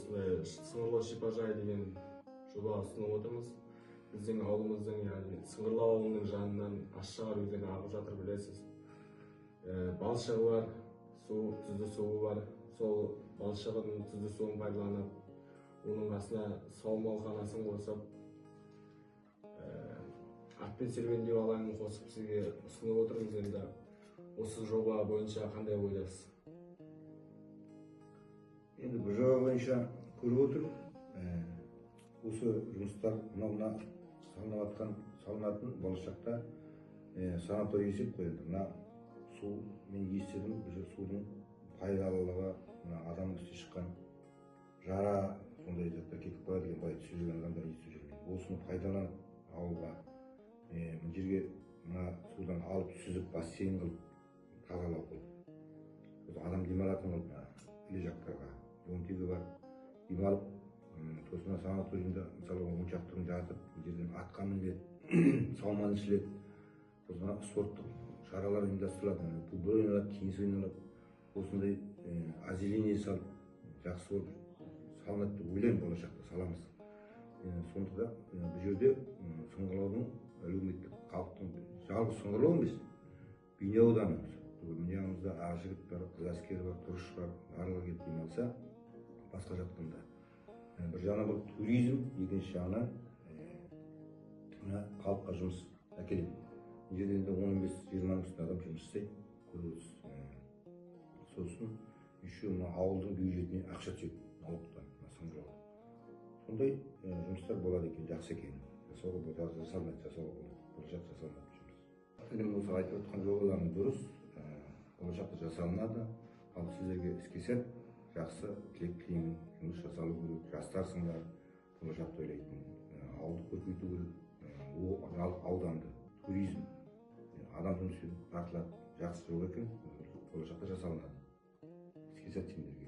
осындай Сыңырлау шипажайы деген жоба ұсынып отырмыз. Біздің ауылымыздың, яғни Сыңырлау ауылының жанынан Ащыағар өзені ағып жатыр, білесіз. Балшығы бар, тұзды суы бар. Сол балшығының тұзды суын пайдаланып, оның астына саумалханасын қосып, атпен серуендеу алаңын қосып сізге ұсынып отырмыз. Енді осы жоба бойынша қандай ойдасыз? Енді бұл жоба бойынша көріп отырып, осы жұмыстар мына салынатын болашақта санаторий есеп қойылды. Мына су, мен естідім, судың пайдалылығы, адам үсті шыққан жара сондай заттар кетіп қалады деген, былай түсіп жүрген адамдар естіп жүрген. Осыны пайдаланып ауылға мына жерге мына судан алып сүзіп бассейн қылып тазалау қылып, адам демалатын қылып іле жақтарға оңтегі бар демалып, сосын санаторийында мысалы он шақты күн жатып, жерден атқа мініледі, сауман ішіледі, сосын спорттық шаралар ұйымдастырылады, футбол ойналады, теннис ойналады. Осындай озеленение салып, жақсы болып салынады деп ойлаймын, болашақта саламыз. Сондықтан бұл жерде Сыңырлаудың әлеуметтік халықтың жалғыз Сыңырлау емес, Бейнеу ауданы. Мына жағымызда Ақжігіт бар, Қызаскер бар, Тұрыш бар, барлығы келіп демалса, басқа жақтанда. Бір жағынан бұл туризм, екінші жағынан халыққа жұмыс әкеледі. Бұл жерде 15-20 адам жұмыс істейді, көресіз. Сосын еще ауылдың бюджетіне ақша түседі, налогтан, Сыңырлауда. Сондай жұмыстар болады екен, жақсы екен. Жасауға жасалмайды жұмыс. Мен осы айтып отқан жобалардың дұрыс, болашақта жасалынады. Ал сіздерге іске сәт жақсы тілек тілеймін. Жұмыс жасалу керек, жастарсыңдар, болашақты ойлайтын, ауылды көркейту керек, ауданды, туризм, адам жұмысы тартылады. Жақсы жоба екен, болашақта жасалынады. Іске сәт сендерге.